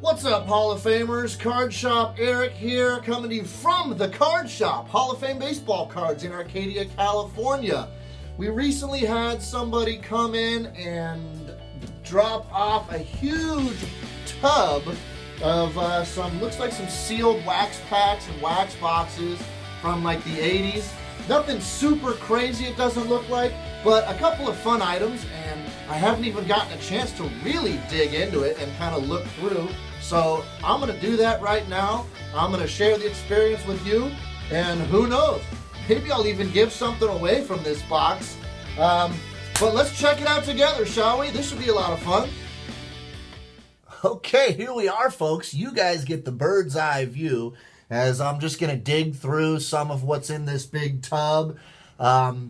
What's up, Hall of Famers? Card Shop Eric here, coming to you from the Card Shop, Hall of Fame baseball cards in Arcadia, California. We recently had somebody come in and drop off a huge tub of looks like some sealed wax packs and wax boxes from like the 80s. Nothing super crazy, it doesn't look like, but a couple of fun items, and I haven't even gotten a chance to really dig into it and kind of look through. So I'm going to do that right now. I'm going to share the experience with you, and who knows, maybe I'll even give something away from this box. But let's check it out together, shall we? This should be a lot of fun. Okay, here we are, folks. You guys get the bird's eye view as I'm just going to dig through some of what's in this big tub,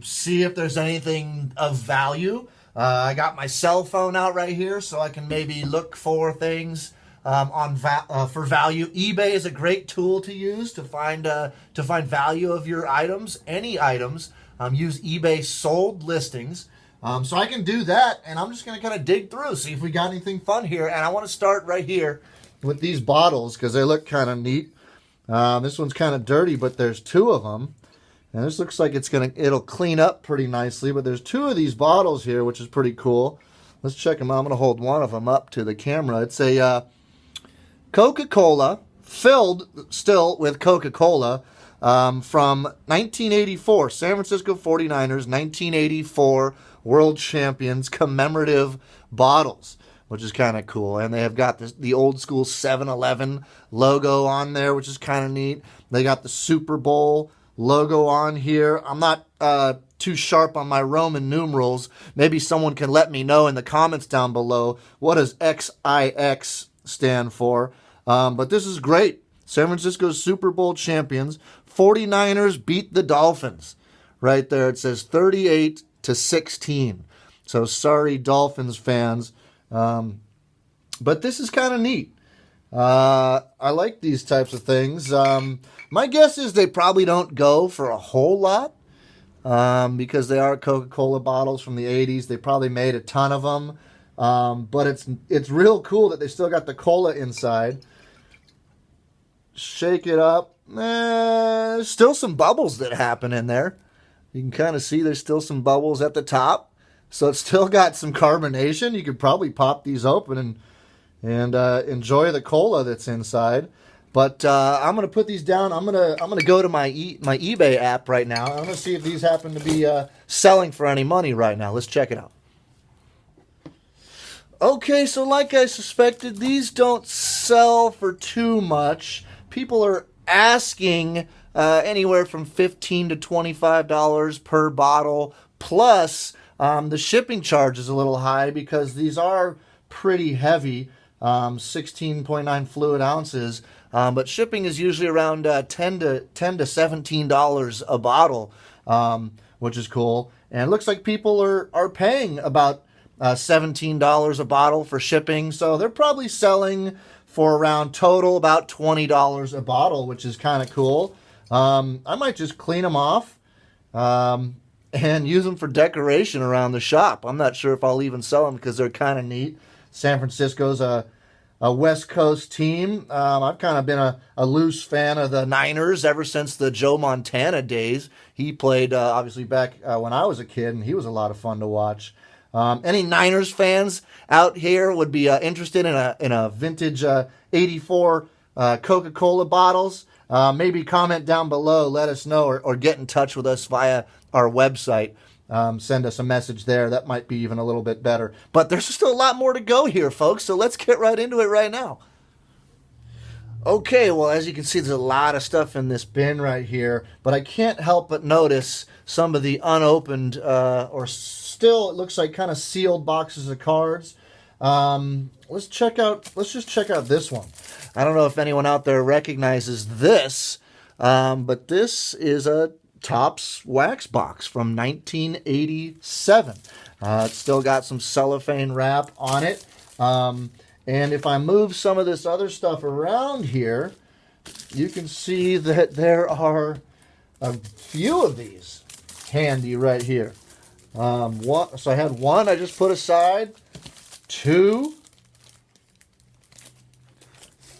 see if there's anything of value. I got my cell phone out right here so I can maybe look for things for value. eBay is a great tool to use to find value of your items, any items. Use eBay sold listings. So I can do that, and I'm just going to kind of dig through, see if we got anything fun here. And I want to start right here with these bottles because they look kind of neat. This one's kind of dirty, but there's two of them. And this looks like it'll clean up pretty nicely, but there's two of these bottles here, which is pretty cool. Let's check them out. I'm going to hold one of them up to the camera. It's a Coca-Cola, filled still with Coca-Cola, from 1984, San Francisco 49ers, 1984 World Champions commemorative bottles, which is kind of cool. And they have got the old school 7-Eleven logo on there, which is kind of neat. They got the Super Bowl logo on here. I'm not too sharp on my Roman numerals. Maybe someone can let me know in the comments down below what does XIX stand for. But this is great. San Francisco Super Bowl champions. 49ers beat the Dolphins. Right there it says 38-16. So sorry, Dolphins fans. But this is kind of neat. I like these types of things. My guess is they probably don't go for a whole lot because they are Coca-Cola bottles from the 80s. They probably made a ton of them. But it's real cool that they still got the cola inside. Shake it up. There's still some bubbles that happen in there. You can kind of see there's still some bubbles at the top. So it's still got some carbonation. You could probably pop these open and enjoy the cola that's inside. But I'm gonna put these down. I'm gonna go to my eBay app right now. I'm gonna see if these happen to be selling for any money right now. Let's check it out. Okay, so like I suspected, these don't sell for too much. People are asking anywhere from $15 to $25 per bottle, plus the shipping charge is a little high because these are pretty heavy, 16.9 fluid ounces. But shipping is usually around $10 to $17 a bottle, which is cool. And it looks like people are paying about $17 a bottle for shipping. So they're probably selling for around total about $20 a bottle, which is kind of cool. I might just clean them off and use them for decoration around the shop. I'm not sure if I'll even sell them because they're kind of neat. San Francisco's a West Coast team. I've kind of been a loose fan of the Niners ever since the Joe Montana days. He played, obviously, back when I was a kid, and he was a lot of fun to watch. Any Niners fans out here would be interested in a vintage 84 Coca-Cola bottles? Maybe comment down below, let us know, or get in touch with us via our website. Send us a message there. That might be even a little bit better. But there's still a lot more to go here, folks, so let's get right into it right now. Okay, well, as you can see, there's a lot of stuff in this bin right here, but I can't help but notice some of the unopened or still, it looks like kind of sealed boxes of cards. Let's just check out this one. I don't know if anyone out there recognizes this, but this is a Topps wax box from 1987. It's still got some cellophane wrap on it. And if I move some of this other stuff around here, you can see that there are a few of these handy right here. So I had one I just put aside. Two.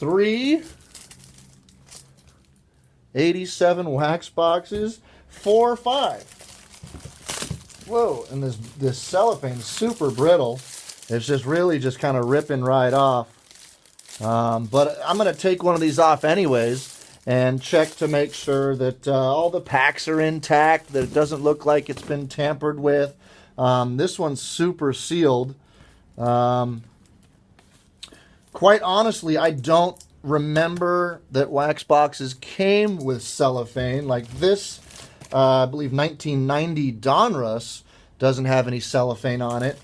3 87 wax boxes, 4 or 5. Whoa, and this cellophane is super brittle. It's just really just kind of ripping right off. But I'm going to take one of these off anyways and check to make sure that all the packs are intact, that it doesn't look like it's been tampered with. This one's super sealed. Quite honestly, I don't remember that wax boxes came with cellophane. Like this, I believe 1990 Donruss doesn't have any cellophane on it.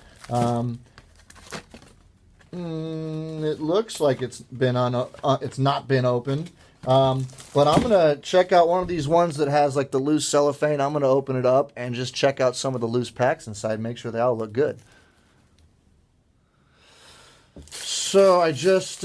It looks like it's been it's not been opened. But I'm gonna check out one of these ones that has like the loose cellophane. I'm gonna open it up and just check out some of the loose packs inside, make sure they all look good. So I just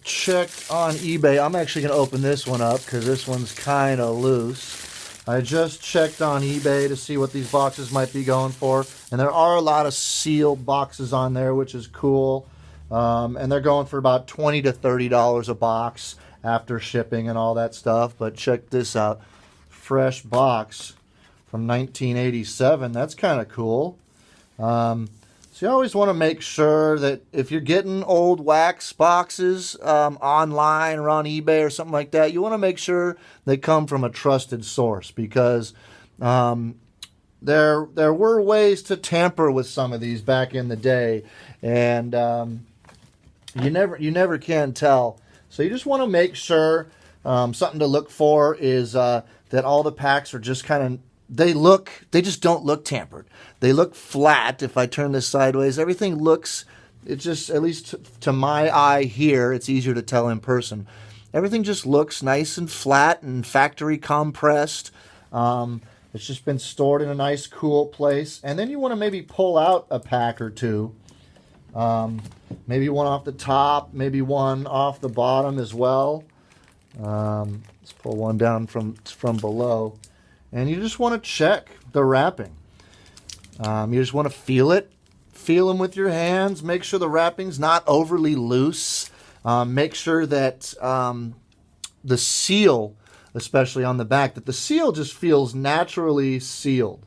checked on eBay. I'm actually gonna open this one up because this one's kind of loose. I just checked on eBay to see what these boxes might be going for, and there are a lot of sealed boxes on there, which is cool. And they're going for about $20 to $30 a box after shipping and all that stuff. But check this out. Fresh box from 1987. That's kind of cool. So you always want to make sure that if you're getting old wax boxes online or on eBay or something like that, you want to make sure they come from a trusted source, because there were ways to tamper with some of these back in the day, and you never can tell. So you just want to make sure. Something to look for is that all the packs are just kind of, they just don't look tampered. They look flat. If I turn this sideways, everything looks, it just, at least to my eye here, it's easier to tell in person. Everything just looks nice and flat and factory compressed. It's just been stored in a nice cool place. And then you want to maybe pull out a pack or two. Maybe one off the top, maybe one off the bottom as well. Let's pull one down from below. And you just want to check the wrapping. You just want to feel it. Feel them with your hands. Make sure the wrapping's not overly loose. Make sure that the seal, especially on the back, that the seal just feels naturally sealed.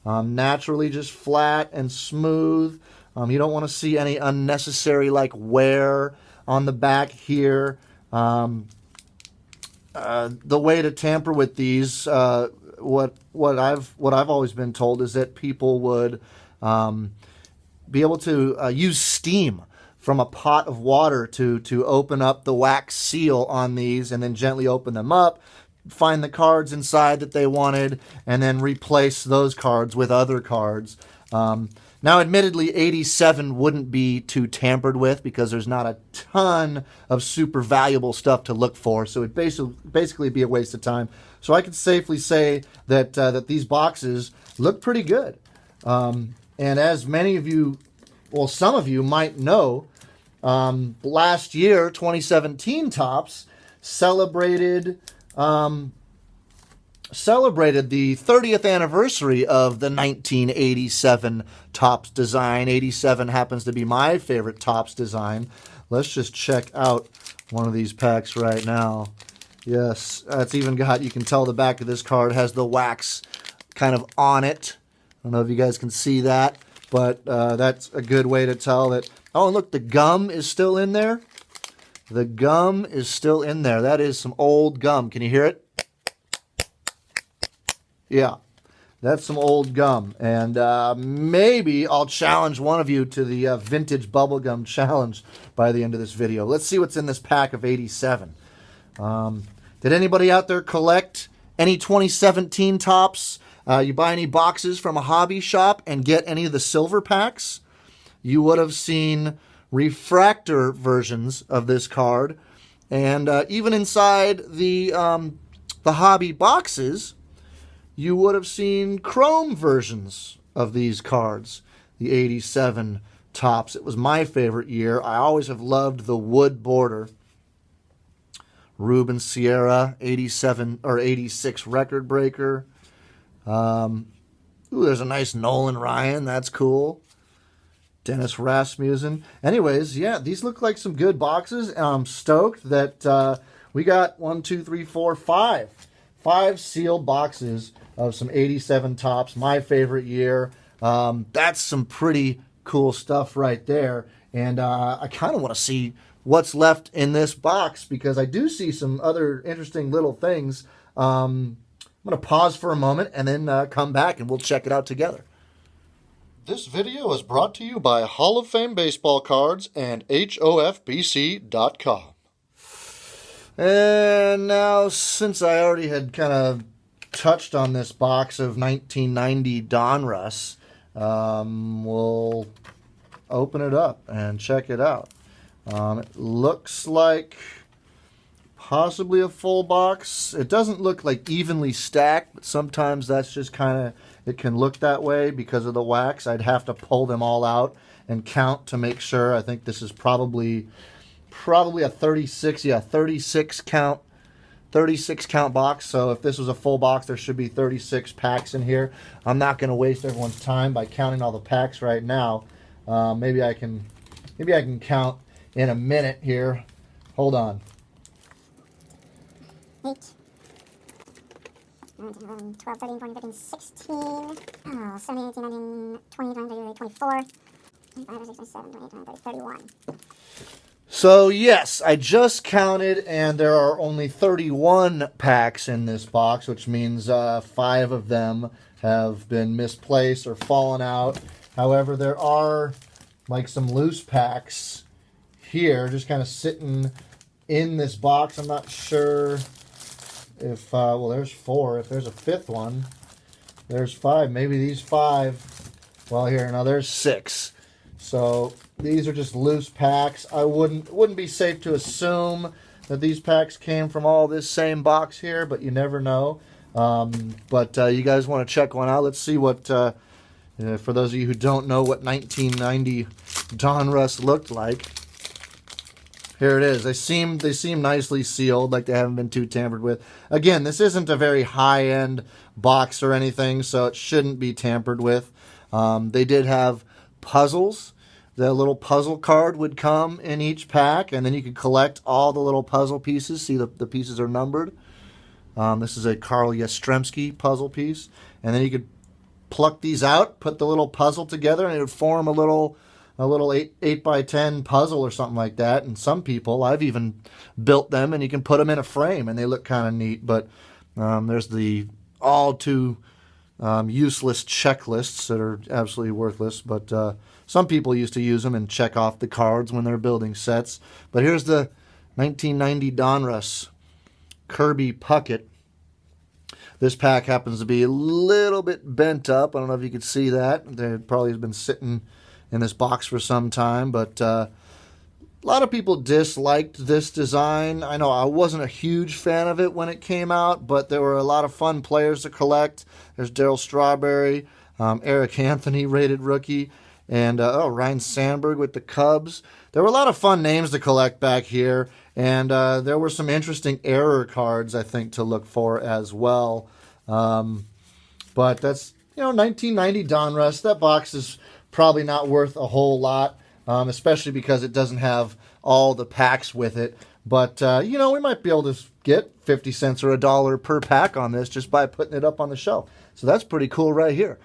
Naturally just flat and smooth. You don't want to see any unnecessary like wear on the back here. The way to tamper with these, what I've always been told is that people would be able to use steam from a pot of water to open up the wax seal on these, and then gently open them up, find the cards inside that they wanted, and then replace those cards with other cards. Now, admittedly, 87 wouldn't be too tampered with because there's not a ton of super valuable stuff to look for, so it'd basically be a waste of time. So I can safely say that that these boxes look pretty good. And as many of you, well, some of you might know, last year, 2017 Topps celebrated the 30th anniversary of the 1987 Topps design. 87 happens to be my favorite Topps design. Let's just check out one of these packs right now. Yes, it's even got, you can tell the back of this card has the wax kind of on it. I don't know if you guys can see that, but that's a good way to tell that. Oh, and look, the gum is still in there. The gum is still in there. That is some old gum. Can you hear it? Yeah, that's some old gum. And maybe I'll challenge one of you to the vintage bubblegum challenge by the end of this video. Let's see what's in this pack of 87. Did anybody out there collect any 2017 Topps? You buy any boxes from a hobby shop and get any of the silver packs? You would have seen refractor versions of this card. And even inside the hobby boxes, you would have seen chrome versions of these cards, the 87 Topps. It was my favorite year. I always have loved the wood border. Ruben Sierra, 87 or 86 record breaker. Ooh, there's a nice Nolan Ryan. That's cool. Dennis Rasmussen. Anyways, yeah, these look like some good boxes. I'm stoked that we got 5 sealed boxes of some 87 tops. My favorite year. That's some pretty cool stuff right there. And I kind of want to see what's left in this box because I do see some other interesting little things. I'm going to pause for a moment and then come back and we'll check it out together. This video is brought to you by Hall of Fame Baseball Cards and HOFBC.com. And now, since I already had kind of touched on this box of 1990 Donruss, we'll open it up and check it out. It looks like possibly a full box. It doesn't look like evenly stacked, but sometimes that's just kind of, it can look that way because of the wax. I'd have to pull them all out and count to make sure. I think this is probably a 36 count box. So if this was a full box, there should be 36 packs in here. I'm not going to waste everyone's time by counting all the packs right now. Maybe I can count in a minute here. Hold on. 8, 9, 10, 11, 12, 13, 14, 15, 16, 17, 18, 19, 20, 21, 24, 25, 26, 27, 28, 29, 30, 31. So yes, I just counted and there are only 31 packs in this box, which means 5 of them have been misplaced or fallen out. However, there are like some loose packs here just kind of sitting in this box. I'm not sure if, well, there's 4. If there's a 5th one, there's 5. Maybe these 5, well, here, now there's 6. So these are just loose packs. I wouldn't be safe to assume that these packs came from all this same box here, but you never know. But you guys want to check one out. Let's see what, for those of you who don't know what 1990 Donruss looked like. Here it is. They seem nicely sealed, like they haven't been too tampered with. Again, this isn't a very high-end box or anything, so it shouldn't be tampered with. They did have puzzles. The little puzzle card would come in each pack, and then you could collect all the little puzzle pieces. See, the pieces are numbered. This is a Carl Yastrzemski puzzle piece. And then you could pluck these out, put the little puzzle together, and it would form a little 8 by 10 puzzle or something like that. And some people, I've even built them, and you can put them in a frame, and they look kind of neat. But there's the all too useless checklists that are absolutely worthless. But some people used to use them and check off the cards when they're building sets. But here's the 1990 Donruss Kirby Puckett. This pack happens to be a little bit bent up. I don't know if you could see that. They probably has been sitting in this box for some time, but a lot of people disliked this design. I know I wasn't a huge fan of it when it came out, but there were a lot of fun players to collect. There's Darryl Strawberry, Eric Anthony, rated rookie, and Ryan Sandberg with the Cubs. There were a lot of fun names to collect back here, and there were some interesting error cards, I think, to look for as well. But that's, 1990 Donruss. That box is probably not worth a whole lot, especially because it doesn't have all the packs with it. But, we might be able to get 50 cents or $1 per pack on this just by putting it up on the shelf. So that's pretty cool right here.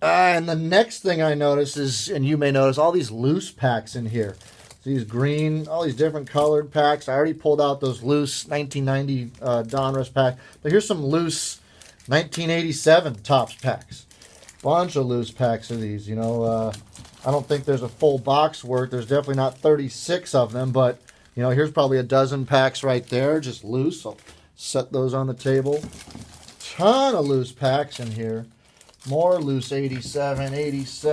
And the next thing I notice is, and you may notice, all these loose packs in here. These green, all these different colored packs. I already pulled out those loose 1990 Donruss pack. But here's some loose 1987 Topps packs. Bunch of loose packs of these. I don't think there's a full box worth. There's definitely not 36 of them. But, here's probably a dozen packs right there, just loose. I'll set those on the table. Ton of loose packs in here. More loose 87. There's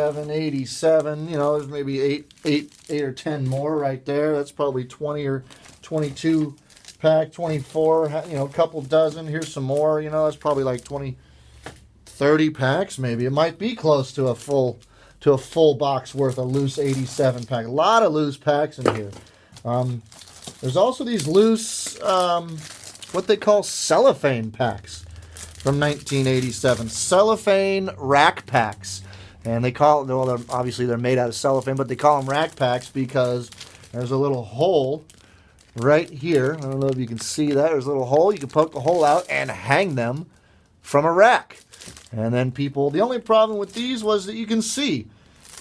maybe eight or 10 more right there. That's probably 20 or 22 pack, 24, a couple dozen. Here's some more, that's probably like 20, 30 packs maybe. It might be close to a full box worth of loose 87 pack. A lot of loose packs in here. There's also these loose, what they call cellophane packs. From 1987, cellophane rack packs. And they call, well, obviously they're made out of cellophane, but they call them rack packs because there's a little hole right here. I don't know if you can see that. There's a little hole. You can poke the hole out and hang them from a rack. And then people, the only problem with these was that you can see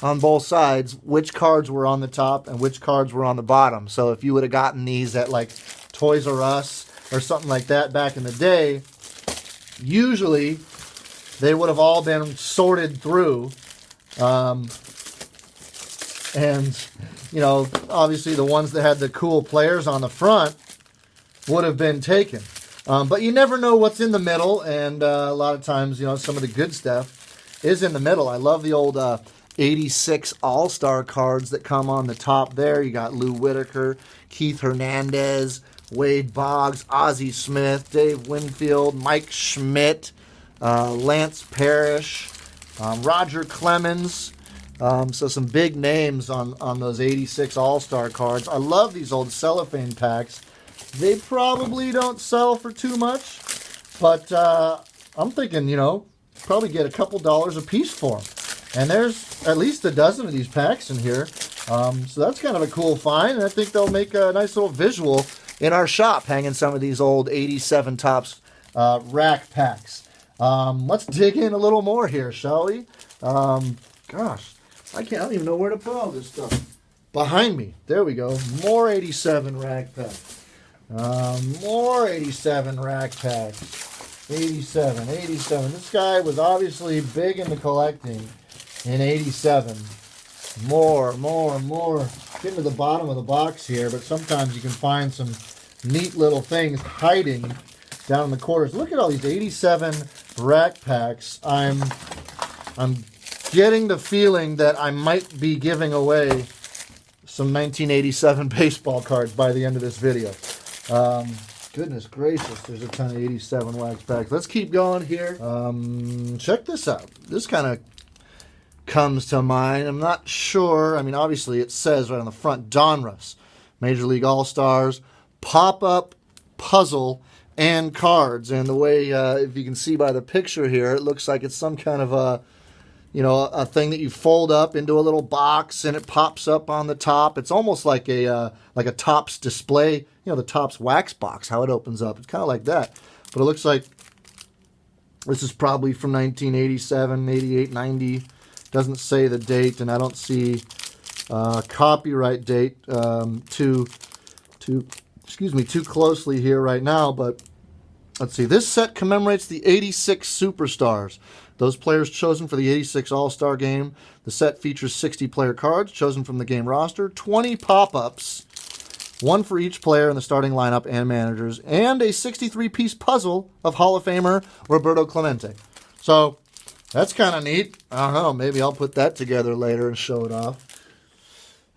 on both sides which cards were on the top and which cards were on the bottom. So if you would have gotten these at like Toys R Us or something like that back in the day, usually they would have all been sorted through. And, you know, obviously the ones that had the cool players on the front would have been taken. But you never know what's in the middle, and a lot of times, you know, some of the good stuff is in the middle. I love the old 86 All-Star cards that come on the top there. You got Lou Whitaker, Keith Hernandez, Wade Boggs, Ozzie Smith, Dave Winfield, Mike Schmidt, Lance Parrish, Roger Clemens. So some big names on those 86 All-Star cards. I love these old cellophane packs. They probably don't sell for too much, but I'm thinking, you know, probably get a couple dollars a piece for them. And there's at least a dozen of these packs in here. So that's kind of a cool find, and I think they'll make a nice little visual in our shop, hanging some of these old 87 Topps rack packs. Let's dig in a little more here, shall we? Gosh, I don't even know where to put all this stuff. Behind me. There we go. More 87 rack packs. More 87 rack packs. 87. This guy was obviously big into collecting in 87. More. Getting to the bottom of the box here, but sometimes you can find some neat little things hiding down in the corners. Look at all these 87 rack packs. I'm getting the feeling that I might be giving away some 1987 baseball cards by the end of this video. Goodness gracious, there's a ton of 87 wax packs. Let's keep going here. Check this out. This kind of comes to mind. I'm not sure. I mean, obviously it says right on the front, Donruss, Major League All-Stars, pop-up puzzle and cards. And the way, if you can see by the picture here, it looks like it's some kind of a, you know, a thing that you fold up into a little box and it pops up on the top. It's almost like a Topps display, you know, the Topps wax box, how it opens up. It's kind of like that. But it looks like this is probably from 1987, 88, 90. Doesn't say the date, and I don't see copyright date too closely here right now. But let's see. This set commemorates the 86 superstars, those players chosen for the 86 All-Star Game. The set features 60 player cards chosen from the game roster, 20 pop-ups, one for each player in the starting lineup and managers, and a 63-piece puzzle of Hall of Famer Roberto Clemente. So that's kind of neat. I don't know. Maybe I'll put that together later and show it off.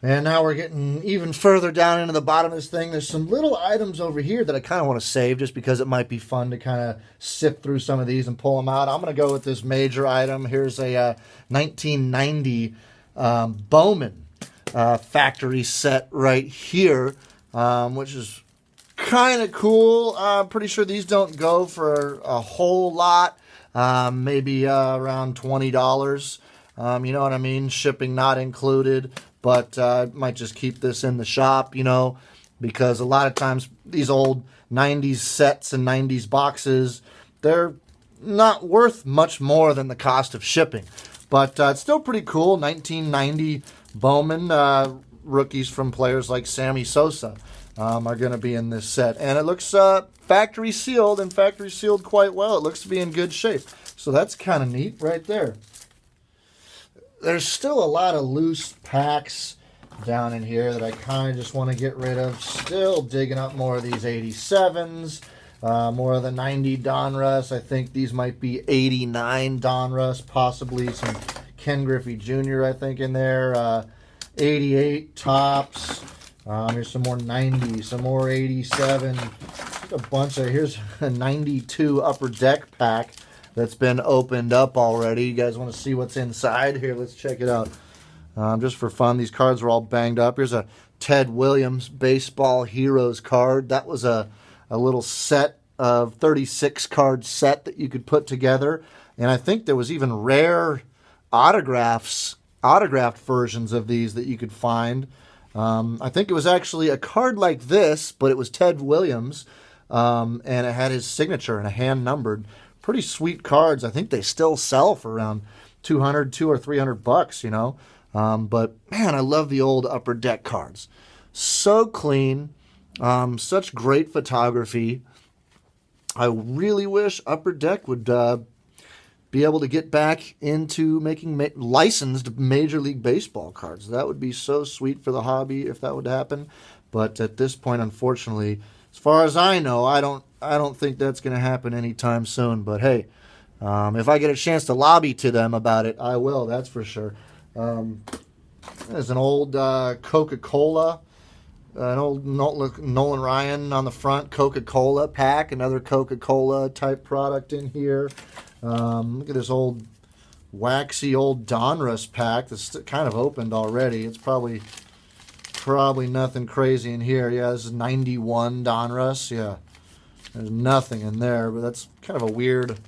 And now we're getting even further down into the bottom of this thing. There's some little items over here that I kind of want to save just because it might be fun to kind of sift through some of these and pull them out. I'm going to go with this major item. Here's a 1990 Bowman factory set right here, which is kind of cool. I'm pretty sure these don't go for a whole lot, maybe around $20. You know what I mean? Shipping not included. But might just keep this in the shop, you know, because a lot of times these old 90s sets and 90s boxes, they're not worth much more than the cost of shipping. But it's still pretty cool. 1990 Bowman rookies from players like Sammy Sosa are going to be in this set. And it looks factory sealed, and factory sealed quite well. It looks to be in good shape. So that's kind of neat right there. There's still a lot of loose packs down in here that I kind of just want to get rid of. Still digging up more of these 87s, more of the 90 Donruss. I think these might be 89 Donruss, possibly some Ken Griffey Jr., I think, in there. 88 Topps. Here's some more 90, some more 87. A bunch of, here's a 92 Upper Deck pack that's been opened up already. You guys want to see what's inside? Here, let's check it out. Just for fun, these cards are all banged up. Here's a Ted Williams Baseball Heroes card. That was a little set of 36 card set that you could put together. And I think there was even rare autographed versions of these that you could find. I think it was actually a card like this, but it was Ted Williams, and it had his signature and a hand numbered. Pretty sweet cards. I think they still sell for around $200 or $300, you know. But man, I love the old Upper Deck cards. So clean, such great photography. I really wish Upper Deck would be able to get back into making licensed Major League Baseball cards. That would be so sweet for the hobby if that would happen. But at this point, unfortunately, as far as I know, I don't think that's going to happen anytime soon. But hey, if I get a chance to lobby to them about it, I will. That's for sure. There's an old Coca-Cola, an old Nolan Ryan on the front Coca-Cola pack, another Coca-Cola type product in here. Look at this old waxy old Donruss pack that's kind of opened already. It's probably nothing crazy in here. Yeah, this is 91 Donruss. Yeah, there's nothing in there, but that's kind of a weird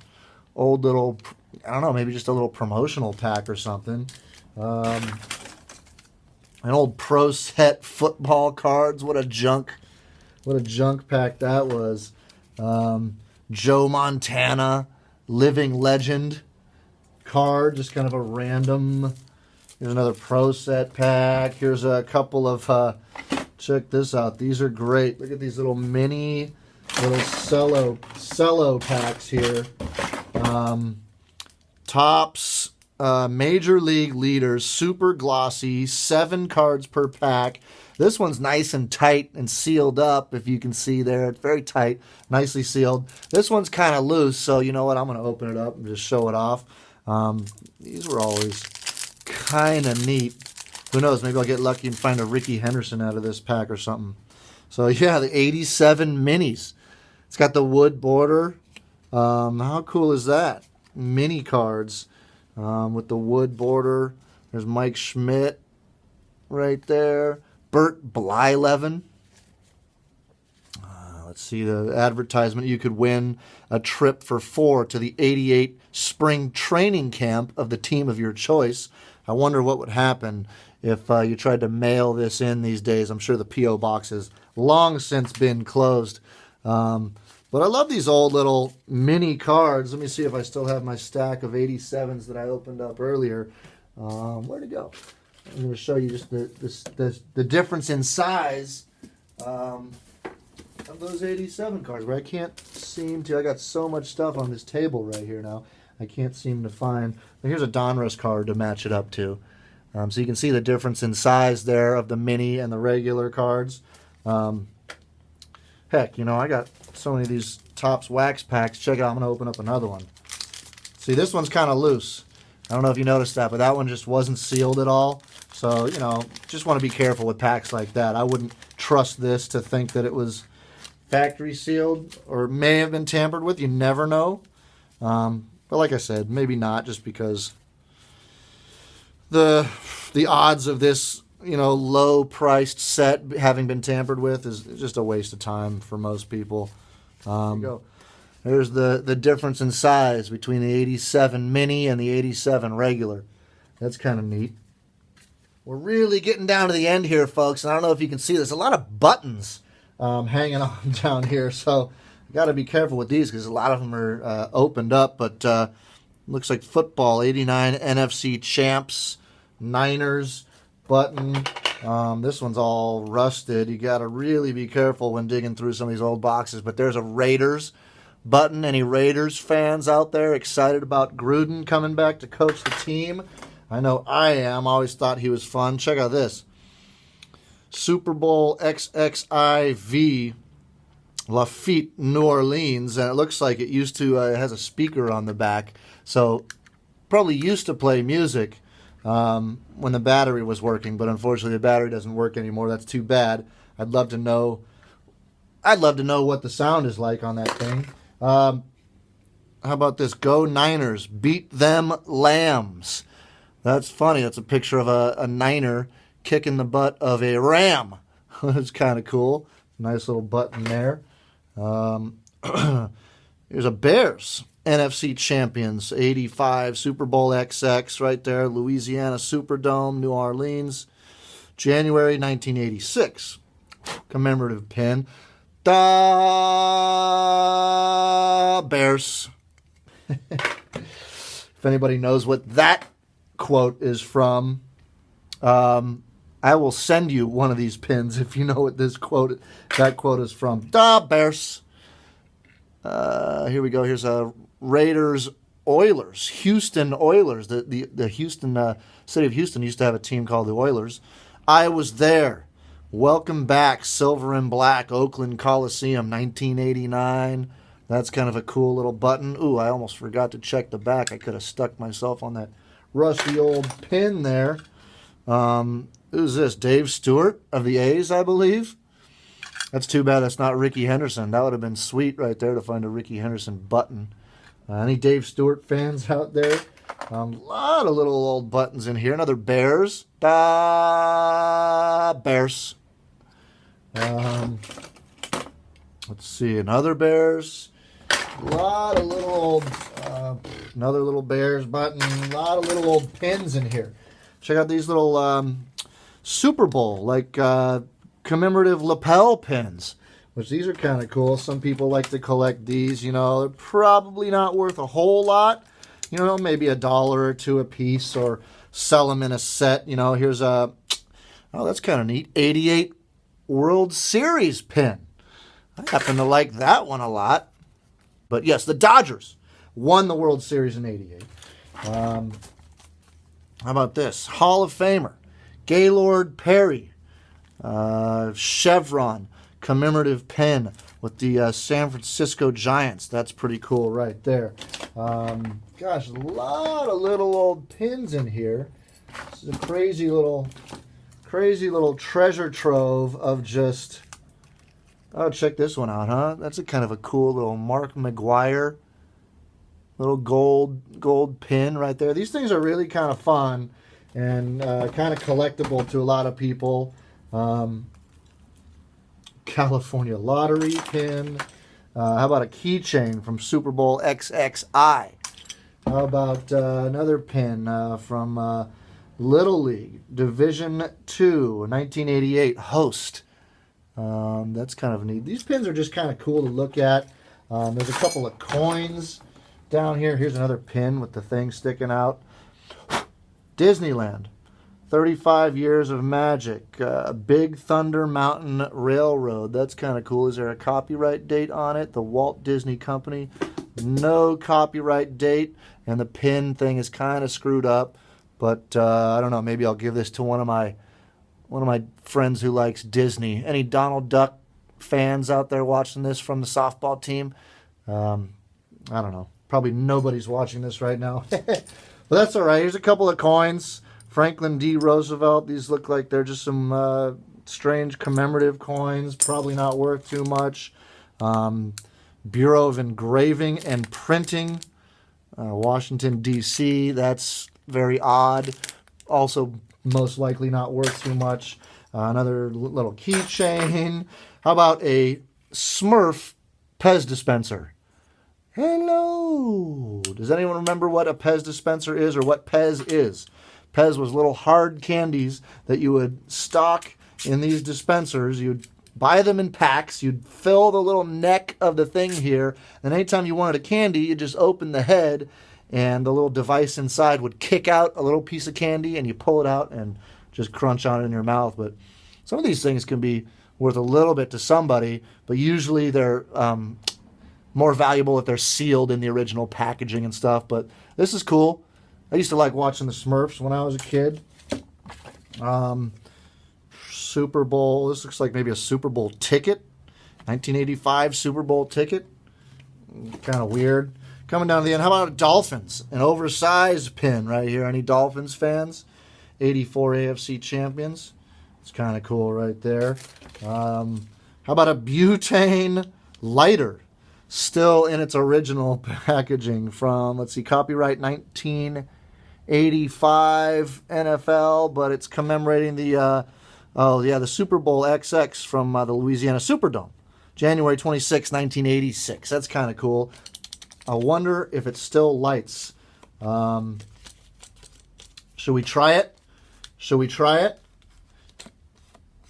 old little, I don't know, maybe just a little promotional pack or something. An old Pro Set football cards. What a junk pack that was. Joe Montana Living Legend card, just kind of a random. Here's another Pro Set pack. Here's a couple of, check this out. These are great. Look at these little mini, little cello packs here. Topps Major League Leaders, super glossy, 7 cards per pack. This one's nice and tight and sealed up, if you can see there. It's very tight, nicely sealed. This one's kind of loose, so you know what? I'm going to open it up and just show it off. These were always kind of neat. Who knows? Maybe I'll get lucky and find a Ricky Henderson out of this pack or something. So yeah, the 87 minis. It's got the wood border. How cool is that? Mini cards with the wood border. There's Mike Schmidt right there. Bert Blyleven. Let's see the advertisement. You could win a trip for 4 to the 88 spring training camp of the team of your choice. I wonder what would happen if you tried to mail this in these days. I'm sure the P.O. box has long since been closed. But I love these old little mini cards. Let me see if I still have my stack of 87s that I opened up earlier. Where'd it go? I'm going to show you just the difference in size of those 87 cards. But I can't seem to. I got so much stuff on this table right here now. I can't seem to find. Here's a Donruss card to match it up to. So you can see the difference in size there of the mini and the regular cards. Heck, you know, I got so many of these Topps wax packs. Check it out. I'm going to open up another one. See, this one's kind of loose. I don't know if you noticed that, but that one just wasn't sealed at all. So, you know, just want to be careful with packs like that. I wouldn't trust this to think that it was factory sealed or may have been tampered with. You never know. But like I said, maybe not, just because the odds of this, you know, low-priced set having been tampered with is just a waste of time for most people. There you go. There's the difference in size between the 87 mini and the 87 regular. That's kind of neat. We're really getting down to the end here, folks. And I don't know if you can see, there's a lot of buttons hanging on down here. So you got to be careful with these because a lot of them are opened up. But looks like football, 89 NFC champs, Niners button. This one's all rusted. You got to really be careful when digging through some of these old boxes. But there's a Raiders button. Any Raiders fans out there excited about Gruden coming back to coach the team? I know I am. I always thought he was fun. Check out this. Super Bowl XXIV Lafitte, New Orleans. And it looks like it used to, it has a speaker on the back. So probably used to play music when the battery was working. But unfortunately the battery doesn't work anymore. That's too bad. I'd love to know what the sound is like on that thing. How about this? Go Niners. Beat them Lambs. That's funny. That's a picture of a Niner kicking the butt of a Ram. That's kind of cool. Nice little button there. Here's a Bears. NFC champions, 85 Super Bowl XX right there, Louisiana Superdome, New Orleans, January 1986. Commemorative pin. Da Bears. If anybody knows what that quote is from, I will send you one of these pins if you know what that quote is from. Da Bears. Here we go. Here's a Raiders Oilers, Houston Oilers. The Houston city of Houston used to have a team called the Oilers. I was there. Welcome back, Silver and Black, Oakland Coliseum, 1989. That's kind of a cool little button. Ooh, I almost forgot to check the back. I could have stuck myself on that rusty old pin there. Who's this? Dave Stewart of the A's, I believe. That's too bad that's not Ricky Henderson. That would have been sweet right there to find a Ricky Henderson button. Any Dave Stewart fans out there? A lot of little old buttons in here. Another Bears. Da Bears. Let's see. Another Bears. A lot of little old... another little Bears button. A lot of little old pins in here. Check out these little Super Bowl, like commemorative lapel pins, which these are kind of cool. Some people like to collect these. You know, they're probably not worth a whole lot. You know, maybe $1 or $2 a piece, or sell them in a set. You know, here's a, oh, that's kind of neat, 88 World Series pin. I happen to like that one a lot. But yes, the Dodgers won the World Series in 88. How about this? Hall of Famer, Gaylord Perry, Chevron commemorative pin with the San Francisco Giants. That's pretty cool right there. Gosh, a lot of little old pins in here. This is a crazy little treasure trove of just... Oh, check this one out, huh? That's a kind of a cool little Mark McGuire little gold pin right there. These things are really kind of fun and kind of collectible to a lot of people. California Lottery pin. How about a keychain from Super Bowl XXI? How about another pin from Little League Division II, 1988 host. That's kind of neat. These pins are just kind of cool to look at. There's a couple of coins down here. Here's another pin with the thing sticking out. Disneyland, 35 years of magic. Big Thunder Mountain Railroad. That's kind of cool. Is there a copyright date on it? The Walt Disney Company. No copyright date. And the pin thing is kind of screwed up. But I don't know. Maybe I'll give this to one of my friends who likes Disney. Any Donald Duck fans out there watching this from the softball team? I don't know. Probably nobody's watching this right now. But that's all right. Here's a couple of coins. Franklin D. Roosevelt. These look like they're just some strange commemorative coins. Probably not worth too much. Bureau of Engraving and Printing. Washington, D.C. That's very odd. Also most likely not worth too much. Another little keychain. How about a Smurf Pez Dispenser? Hello! Does anyone remember what a Pez dispenser is or what Pez is? Pez was little hard candies that you would stock in these dispensers. You'd buy them in packs. You'd fill the little neck of the thing here. And anytime you wanted a candy, you just open the head and the little device inside would kick out a little piece of candy and you pull it out and just crunch on it in your mouth. But some of these things can be worth a little bit to somebody, but usually they're more valuable if they're sealed in the original packaging and stuff. But this is cool. I used to like watching the Smurfs when I was a kid. Super Bowl. This looks like maybe a Super Bowl ticket. 1985 Super Bowl ticket. Kind of weird. Coming down to the end. How about Dolphins? An oversized pin right here. Any Dolphins fans? 84 AFC champions. It's kind of cool right there. How about a Butane Lighter? Still in its original packaging from, let's see, copyright 1985 NFL, but it's commemorating the, the Super Bowl XX from the Louisiana Superdome, January 26, 1986. That's kind of cool. I wonder if it still lights. Should we try it? Should we try it?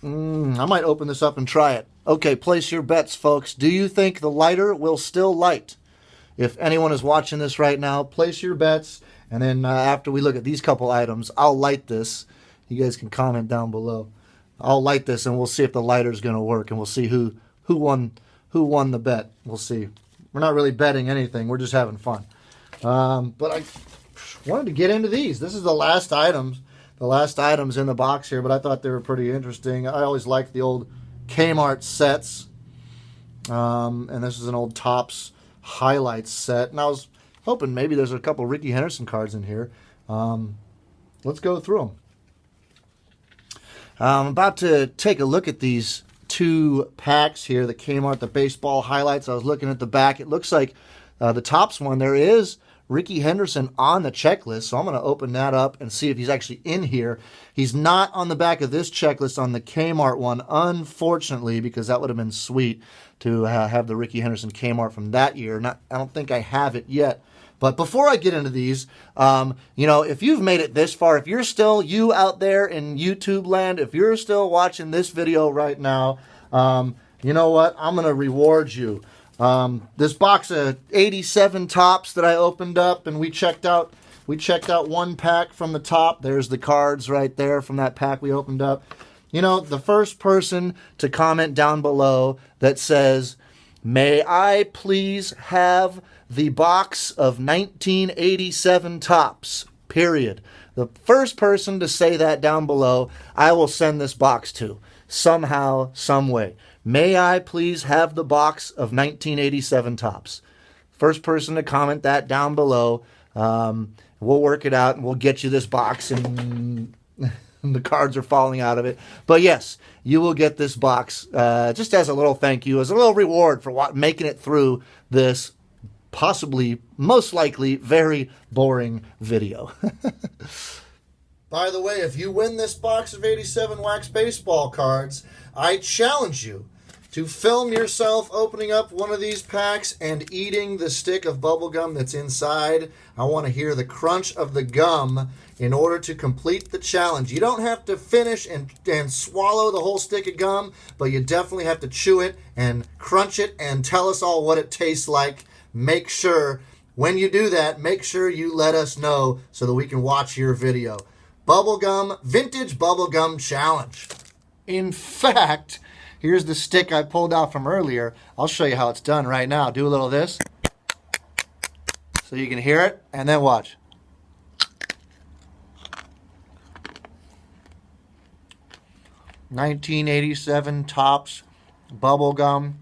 I might open this up and try it. Okay, place your bets, folks. Do you think the lighter will still light? If anyone is watching this right now, place your bets. And then after we look at these couple items, I'll light this. You guys can comment down below. I'll light this, and we'll see if the lighter is going to work, and we'll see who won the bet. We'll see. We're not really betting anything. We're just having fun. But I wanted to get into these. This is the last items in the box here, but I thought they were pretty interesting. I always liked the old Kmart sets. And this is an old Topps highlights set. And I was hoping maybe there's a couple Ricky Henderson cards in here. Let's go through them. I'm about to take a look at these two packs here, the Kmart, the baseball highlights. I was looking at the back. It looks like the Topps one, there is Ricky Henderson on the checklist, so I'm going to open that up and see if he's actually in here. He's not on the back of this checklist on the Kmart one, unfortunately, because that would have been sweet to have the Ricky Henderson Kmart from that year. I don't think I have it yet. But before I get into these, if you've made it this far, if you're still, you out there in YouTube land, if you're still watching this video right now, you know what? I'm going to reward you. This box of 87 Topps that I opened up, and we checked out one pack from the top. There's the cards right there from that pack we opened up. The first person to comment down below that says, "May I please have the box of 1987 Topps, period." The first person to say that down below, I will send this box to, somehow, some way. May I please have the box of 1987 Topps? First person to comment that down below, we'll work it out and we'll get you this box, and the cards are falling out of it. But yes, you will get this box just as a little thank you, as a little reward for making it through this possibly, most likely, very boring video. By the way, if you win this box of 87 wax baseball cards, I challenge you to film yourself opening up one of these packs and eating the stick of bubble gum that's inside. I want to hear the crunch of the gum in order to complete the challenge. You don't have to finish and swallow the whole stick of gum, but you definitely have to chew it and crunch it and tell us all what it tastes like. Make sure, when you do that, make sure you let us know so that we can watch your video. Bubblegum, Vintage Bubblegum Challenge. In fact, here's the stick I pulled out from earlier. I'll show you how it's done right now. Do a little of this so you can hear it, and then watch. $1987 Topps Bubblegum.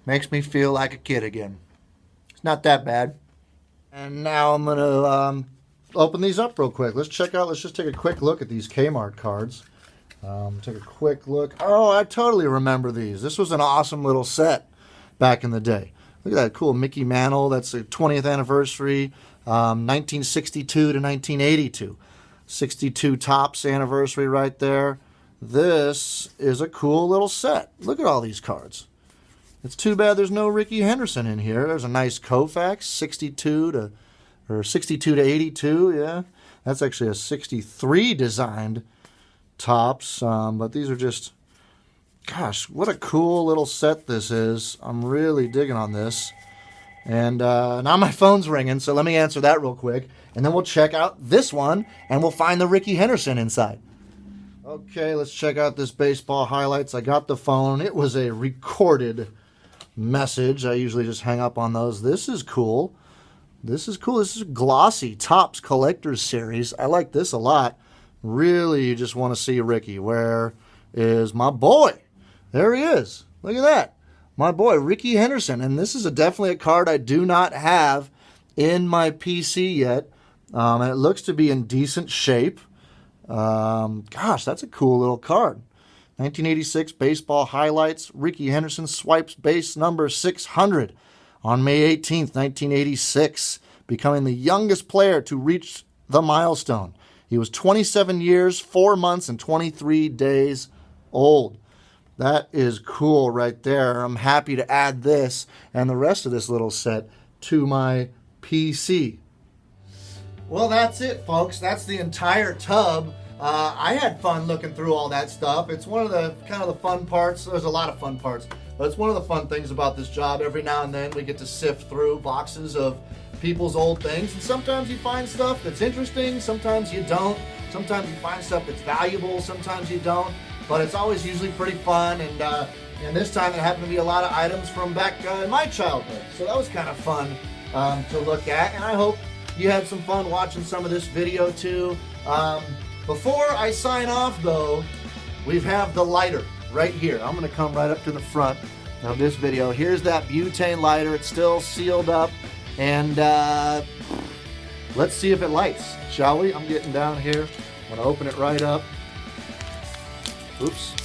Makes me feel like a kid again. It's not that bad. And now I'm going to open these up real quick. Let's just take a quick look at these Kmart cards. Take a quick look. Oh, I totally remember these. This was an awesome little set back in the day. Look at that cool Mickey Mantle. That's the 20th anniversary, 1962 to 1982. 62 Topps anniversary right there. This is a cool little set. Look at all these cards. It's too bad there's no Ricky Henderson in here. There's a nice Koufax, 62 to 82, yeah. That's actually a 63 designed Topps, but these are just, gosh, what a cool little set this is. I'm really digging on this. And now my phone's ringing, so let me answer that real quick, and then we'll check out this one, and we'll find the Ricky Henderson inside. Okay, let's check out this baseball highlights. I got the phone. It was a recorded message. I usually just hang up on those. This is cool. This is cool. This is glossy Topps Collector's Series. I like this a lot. Really, you just want to see Ricky. Where is my boy? There he is. Look at that. My boy, Ricky Henderson. And this is definitely a card I do not have in my PC yet. And it looks to be in decent shape. Gosh, that's a cool little card. 1986 baseball highlights. Ricky Henderson swipes base number 600 on May 18th, 1986, becoming the youngest player to reach the milestone. He was 27 years, 4 months, and 23 days old. That is cool right there. I'm happy to add this and the rest of this little set to my PC. Well, that's it, folks. That's the entire tub. I had fun looking through all that stuff. It's one of the kind of the fun parts. There's a lot of fun parts, but it's one of the fun things about this job. Every now and then we get to sift through boxes of people's old things, and sometimes you find stuff that's interesting, sometimes you don't. Sometimes you find stuff that's valuable, sometimes you don't, but it's always usually pretty fun. And this time it happened to be a lot of items from back in my childhood, so that was kind of fun to look at, and I hope you had some fun watching some of this video too. Before I sign off though, we have the lighter right here. I'm going to come right up to the front of this video. Here's that butane lighter. It's still sealed up, and let's see if it lights, shall we? I'm getting down here. I'm going to open it right up. Oops.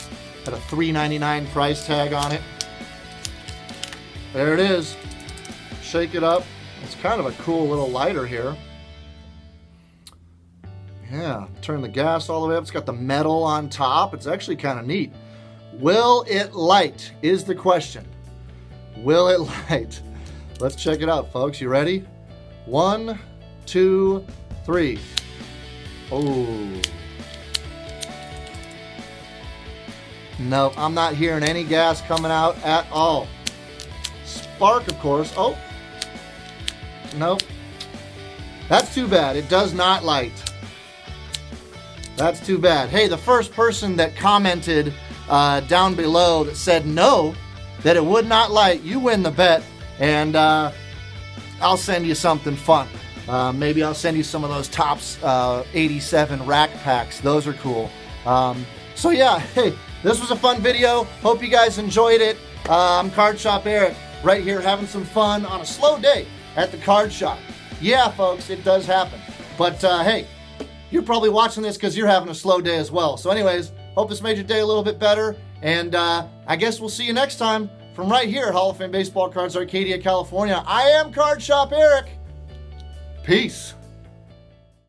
Got a $3.99 price tag on it. There it is. Shake it up. It's kind of a cool little lighter here. Yeah, turn the gas all the way up. It's got the metal on top. It's actually kind of neat. Will it light is the question. Will it light? Let's check it out, folks. You ready? 1, 2, 3. Oh. Nope, I'm not hearing any gas coming out at all. Spark, of course. Oh. Nope. That's too bad. It does not light. That's too bad. Hey, the first person that commented down below that said no, that it would not light, you win the bet, and I'll send you something fun. Maybe I'll send you some of those Topps 87 rack packs. Those are cool. So yeah, hey, this was a fun video. Hope you guys enjoyed it. I'm Card Shop Eric, right here having some fun on a slow day at the card shop. Yeah, folks, it does happen. But hey, you're probably watching this because you're having a slow day as well. So anyways, hope this made your day a little bit better. And I guess we'll see you next time from right here at Hall of Fame Baseball Cards, Arcadia, California. I am Card Shop Eric. Peace.